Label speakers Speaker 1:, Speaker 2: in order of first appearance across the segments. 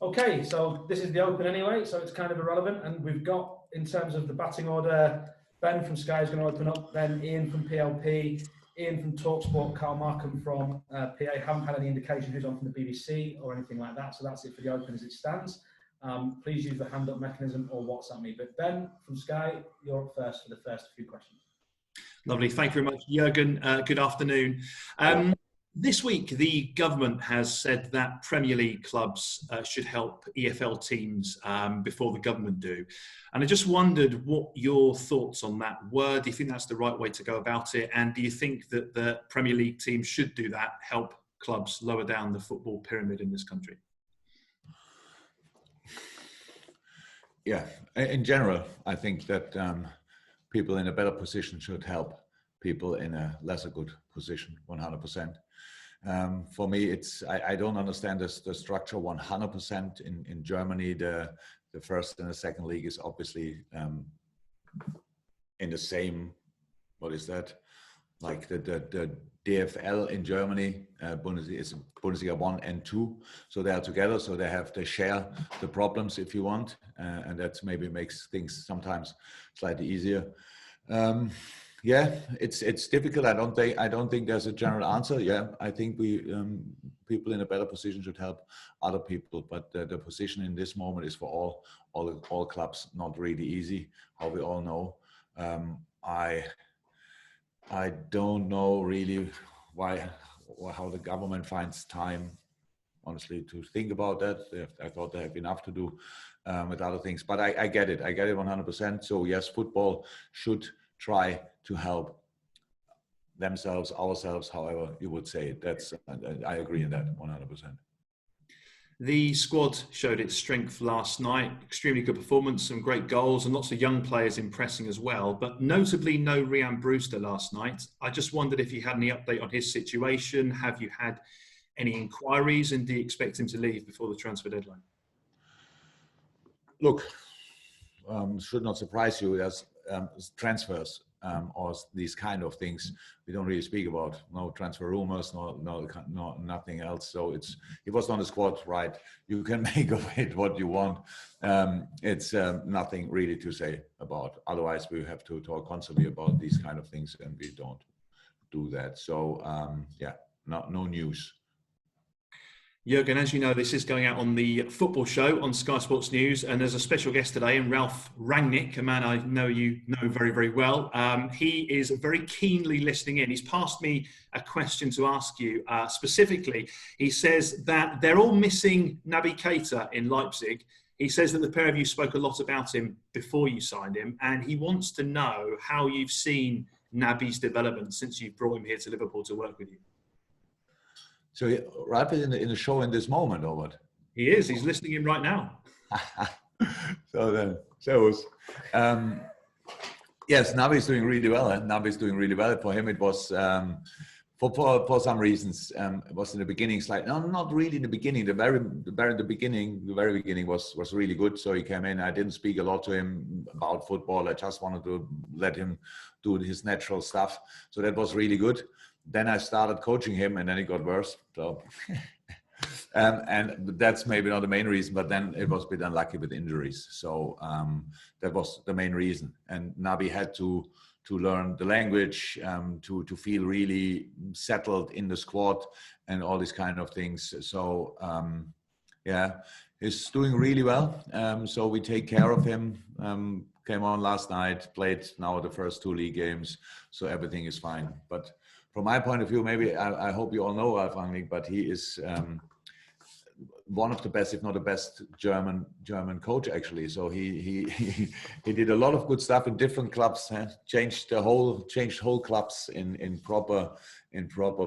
Speaker 1: Okay, so this is the Open anyway, so it's kind of irrelevant. And we've got, in terms of the batting order, Ben from Sky is going to open up, then Ian from PLP, Ian from TalkSport, Carl Markham from PA. Haven't had any indication who's on from the BBC or anything like that, so that's it for the Open as it stands. Please use the hand up mechanism or WhatsApp me. But Ben from Sky, you're up first for the first few questions.
Speaker 2: Lovely. Thank you very much, Jurgen. Good afternoon. This week, the government has said that Premier League clubs should help EFL teams before the government do. And I just wondered what your thoughts on that were. Do you think that's the right way to go about it? And do you think that the Premier League teams should do that, help clubs lower down the football pyramid in this country?
Speaker 3: Yeah, in general, I think that people in a better position should help people in a lesser good position, 100%. For me, I don't understand the structure 100%. In Germany, the first and the second league is obviously in the same, what is that? Like the DFL in Germany, Bundesliga is Bundesliga 1 and 2. So they are together, so they share the problems if you want. And that maybe makes things sometimes slightly easier. Yeah, it's difficult. I don't think there's a general answer. Yeah, I think people in a better position should help other people, but the position in this moment is for all clubs not really easy. How we all know, I don't know really how the government finds time, honestly, to think about that. I thought they have enough to do with other things, but I get it. I get it 100%. So yes, football should try to help themselves, ourselves, however you would say it. I agree in that 100%.
Speaker 2: The squad showed its strength last night. Extremely good performance, some great goals, and lots of young players impressing as well. But notably, no Rhian Brewster last night. I just wondered if you had any update on his situation. Have you had any inquiries, and do you expect him to leave before the transfer deadline?
Speaker 3: Look, should not surprise you. As transfers or these kind of things we don't really speak about. No transfer rumors, no nothing else. So it was on the squad, right? You can make of it what you want. It's nothing really to say about. Otherwise we have to talk constantly about these kind of things, and we don't do that. So yeah, no news.
Speaker 2: Jurgen, as you know, this is going out on the football show on Sky Sports News, and there's a special guest today, and Ralf Rangnick, a man I know you know very, very well. He is very keenly listening in. He's passed me a question to ask you specifically. He says that they're all missing Naby Keita in Leipzig. He says that the pair of you spoke a lot about him before you signed him, and he wants to know how you've seen Naby's development since you've brought him here to Liverpool to work with you.
Speaker 3: So Ralf is in the show in this moment, or what?
Speaker 2: He is. He's listening in right now.
Speaker 3: So then, yes, Naby is doing really well. Naby is doing really well. For him, it was for some reasons. It was in the beginning, not really in the beginning. The very beginning was really good. So he came in. I didn't speak a lot to him about football. I just wanted to let him do his natural stuff. So that was really good. Then I started coaching him, and then it got worse. So, and that's maybe not the main reason, but then it was a bit unlucky with injuries. So that was the main reason. And Naby had to learn the language, to feel really settled in the squad, and all these kind of things. So yeah, he's doing really well. So we take care of him. Came on last night, played now the first 2 league games, so everything is fine. But from my point of view, maybe I hope you all know Ralf Rangnick, but he is one of the best, if not the best, German coach actually. So he did a lot of good stuff in different clubs. Changed whole clubs in proper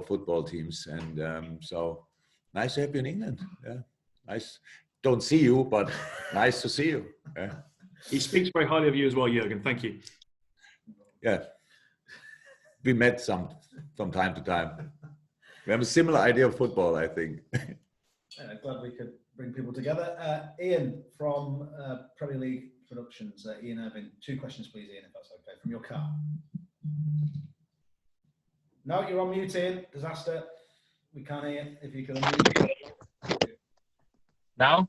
Speaker 3: football teams, and so nice to have you in England. Yeah, nice. Don't see you, but nice to see you. Yeah.
Speaker 2: He speaks very highly of you as well, Jurgen. Thank you.
Speaker 3: Yeah. We met from time to time. We have a similar idea of football, I think.
Speaker 1: Glad we could bring people together. Ian from Premier League Productions. Ian Irving. 2 questions, please, Ian, if that's okay, from your car. No, you're on mute, Ian. Disaster. We can't hear. If you can unmute.
Speaker 4: Now?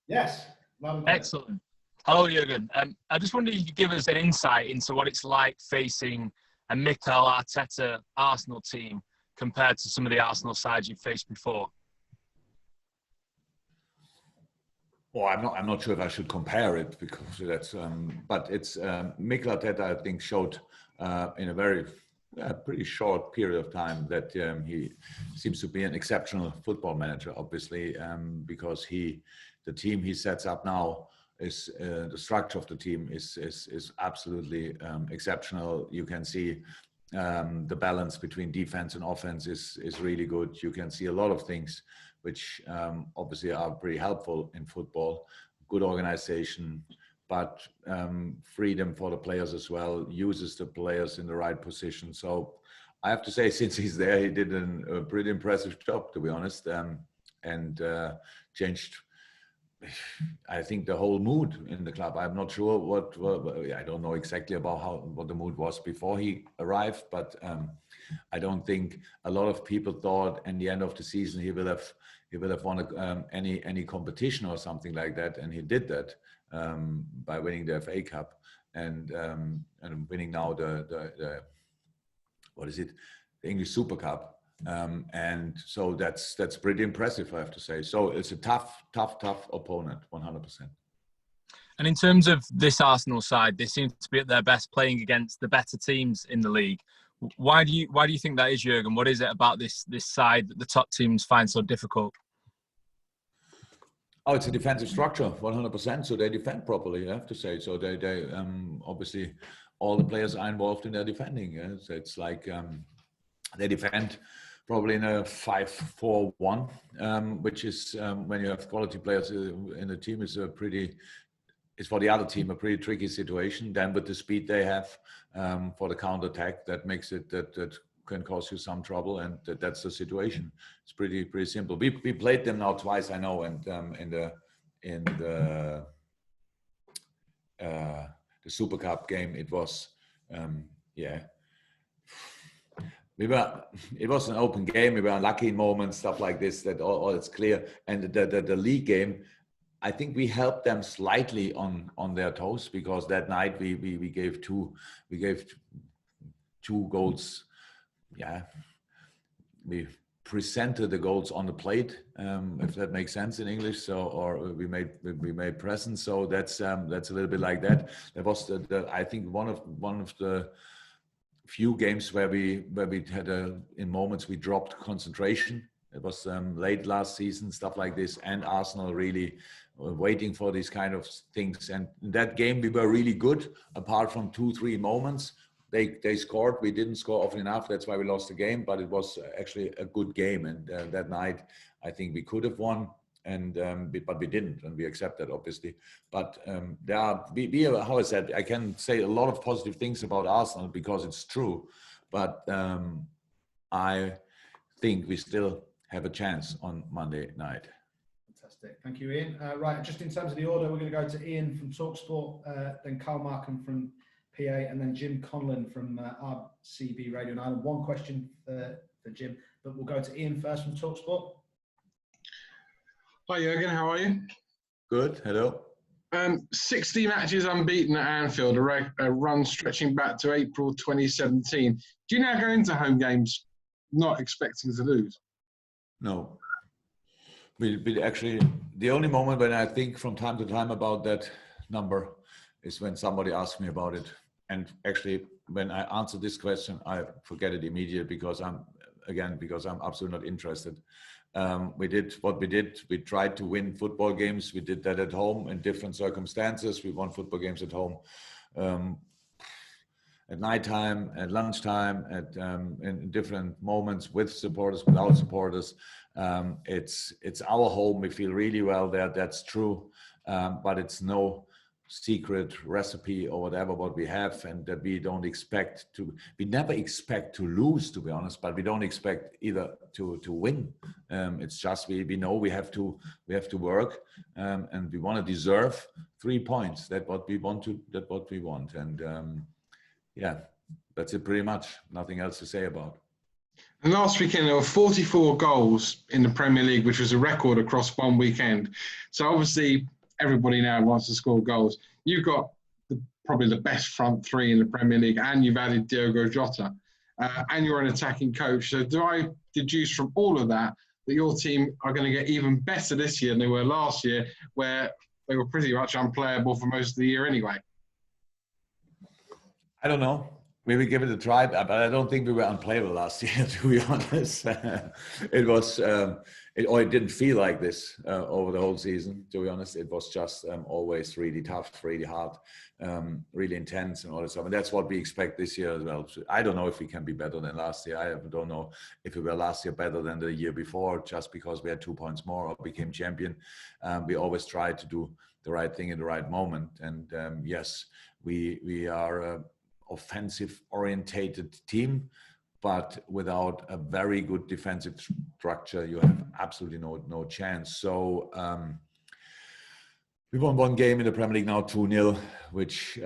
Speaker 1: Yes. Loud and clear.
Speaker 4: Excellent. Hello, Jurgen. I just wondered if you could give us an insight into what it's like facing a Mikel Arteta Arsenal team compared to some of the Arsenal sides you've faced before.
Speaker 3: Well, I'm not sure if I should compare it because that's. But it's Mikel Arteta. I think showed in a very pretty short period of time that he seems to be an exceptional football manager. Obviously, because the team he sets up now is the structure of the team is absolutely exceptional. You can see the balance between defense and offense is really good. You can see a lot of things which obviously are pretty helpful in football. Good organization, but freedom for the players as well, uses the players in the right position. So I have to say, since he's there, he did a pretty impressive job, to be honest, and changed, I think, the whole mood in the club. I'm not sure what I don't know exactly about what the mood was before he arrived, but I don't think a lot of people thought in the end of the season he will have won any competition or something like that, and he did that by winning the FA Cup and winning now the what is it, the English Super Cup. And so that's pretty impressive, I have to say. So it's a tough opponent, 100%.
Speaker 4: And in terms of this Arsenal side, they seem to be at their best playing against the better teams in the league. Why do you think that is, Jurgen? What is it about this side that the top teams find so difficult?
Speaker 3: Oh, it's a defensive structure, 100%. So they defend properly, I have to say. So they obviously all the players are involved in their defending. Yeah? So it's like they defend probably in a 5-4-1, which is when you have quality players in the team is for the other team a pretty tricky situation. Then with the speed they have for the counter attack, that makes it that can cause you some trouble, and that's the situation. It's pretty simple. We played them now twice, I know, and in the Super Cup game it was it was an open game. We were unlucky in moments, stuff like this. That all it's clear. And the league game, I think we helped them slightly on their toes, because that night we gave two goals. Yeah, we presented the goals on the plate, if that makes sense in English. So, or we made presents. So that's a little bit like that. That was I think one of the few games where we had in moments we dropped concentration. It was late last season, stuff like this, and Arsenal really waiting for these kind of things. And in that game we were really good, apart from 2-3 moments. They scored. We didn't score often enough. That's why we lost the game. But it was actually a good game. And that night, I think we could have won, but we didn't, and we accept that, obviously. But there are, how I said, I can say a lot of positive things about Arsenal because it's true. But I think we still have a chance on Monday night.
Speaker 1: Fantastic. Thank you, Ian. Right, just in terms of the order, we're going to go to Ian from TalkSport, then Carl Markham from PA, and then Jim Conlon from RCB Radio in Ireland. One question for Jim, but we'll go to Ian first from TalkSport.
Speaker 5: Hi Jurgen, how are you?
Speaker 3: Good, hello.
Speaker 5: 60 matches unbeaten at Anfield, a run stretching back to April 2017. Do you now go into home games not expecting to lose?
Speaker 3: No. We actually, the only moment when I think from time to time about that number is when somebody asks me about it. And actually, when I answer this question, I forget it immediately because I'm absolutely not interested. We did what we did. We tried to win football games. We did that at home in different circumstances. We won football games at home, at nighttime, at lunchtime, in different moments with supporters, without supporters. It's our home. We feel really well there. That's true, but it's no secret recipe or whatever what we have, and that we don't expect to. We never expect to lose, to be honest, but we don't expect either to win. It's just we know we have to work, and we want to deserve 3 points. That's what we want, and yeah, that's it pretty much. Nothing else to say about.
Speaker 5: And last weekend there were 44 goals in the Premier League, which was a record across one weekend. So obviously everybody now wants to score goals. You've got probably the best front three in the Premier League, and you've added Diogo Jota, and you're an attacking coach. So do I deduce from all of that your team are going to get even better this year than they were last year, where they were pretty much unplayable for most of the year anyway?
Speaker 3: I don't know. We will give it a try, but I don't think we were unplayable last year, to be honest. It was, it didn't feel like this over the whole season, to be honest. It was just always really tough, really hard, really intense and all that stuff. And that's what we expect this year as well. So I don't know if we can be better than last year. I don't know if we were last year better than the year before, just because we had 2 points more or became champion. We always try to do the right thing in the right moment. And yes, we are offensive orientated team, but without a very good defensive structure, you have absolutely no chance. So we won one game in the Premier League now, 2-0, which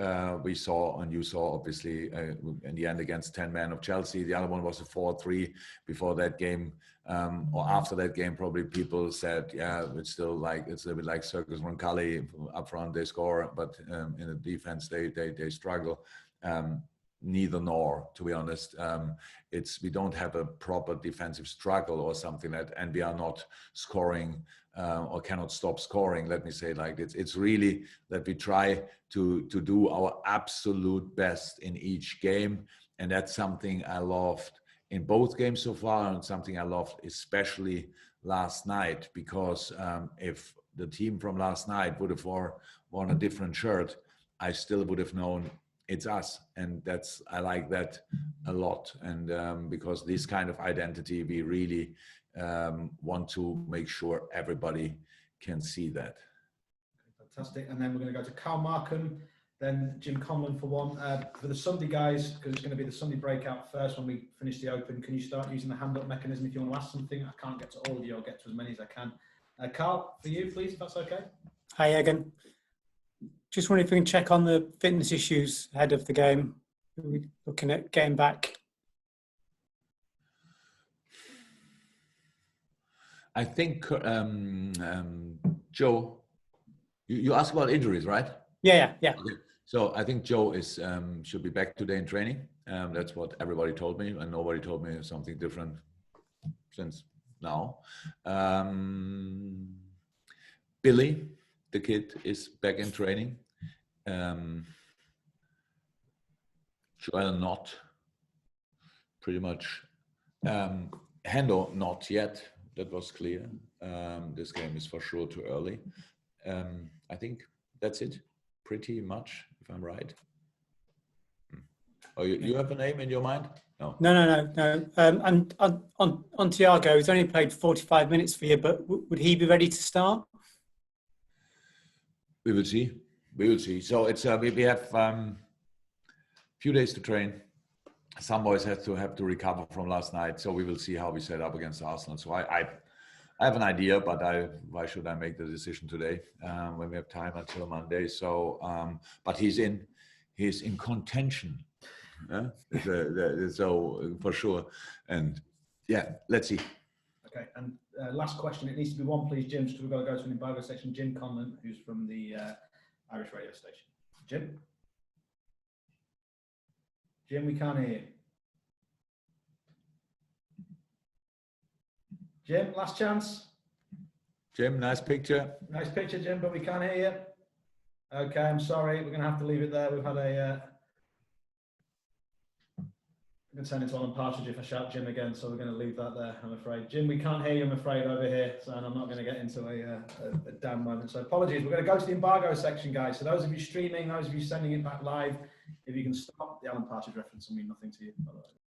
Speaker 3: we saw, and you saw obviously in the end against 10 men of Chelsea. The other one was a 4-3 before that game, or after that game. Probably people said, yeah, it's still like, it's a little bit like Circus Roncalli. Up front they score, but in the defense they struggle. Neither nor, to be honest. We don't have a proper defensive struggle or something like that, and we are not scoring or cannot stop scoring. Let me say it like this. It's really that we try to do our absolute best in each game, and that's something I loved in both games so far, and something I loved especially last night, because if the team from last night would have worn a different shirt, I still would have known it's us. And I like that a lot. And because this kind of identity, we really want to make sure everybody can see that.
Speaker 1: Fantastic. And then we're going to go to Carl Markham, then Jim Conlon for one. For the Sunday guys, because it's going to be the Sunday breakout first when we finish the Open, can you start using the hand up mechanism if you want to ask something? I can't get to all of you, I'll get to as many as I can. Carl, for you, please, if that's okay.
Speaker 6: Hi, Jurgen. Just wondering if we can check on the fitness issues ahead of the game. Are we looking at getting back?
Speaker 3: I think, Joe, you asked about injuries, right?
Speaker 6: Yeah. Okay.
Speaker 3: So I think Joe should be back today in training. That's what everybody told me, and nobody told me something different since now. Billy, the kid, is back in training. Joel not, pretty much. Hendo not yet. That was clear. This game is for sure too early. I think that's it, pretty much, if I'm right. Oh, you have a name in your mind? No. And on
Speaker 6: Thiago, he's only played 45 minutes for you, but would he be ready to start?
Speaker 3: We will see. So it's we have few days to train. Some boys have to recover from last night, so we will see how we set up against Arsenal. So I have an idea, but why should I make the decision today when we have time until Monday? So, but he's in contention. So for sure, and yeah, let's see.
Speaker 1: Okay, and last question. It needs to be one, please, Jim. So we've got to go to an embargo section. Jim Conlon, who's from the Irish radio station. Jim, we can't hear you. Jim, last chance.
Speaker 3: Jim, nice picture.
Speaker 1: Nice picture, Jim, but we can't hear you. Okay, I'm sorry. We're going to have to leave it there. We've had a... I'm going to turn into Alan Partridge if I shout Jim again, so we're going to leave that there, I'm afraid. Jim, we can't hear you, I'm afraid, over here, so I'm not going to get into a down moment. So apologies. We're going to go to the embargo section, guys. So those of you streaming, those of you sending it back live, if you can stop, the Alan Partridge reference will mean nothing to you, by the way.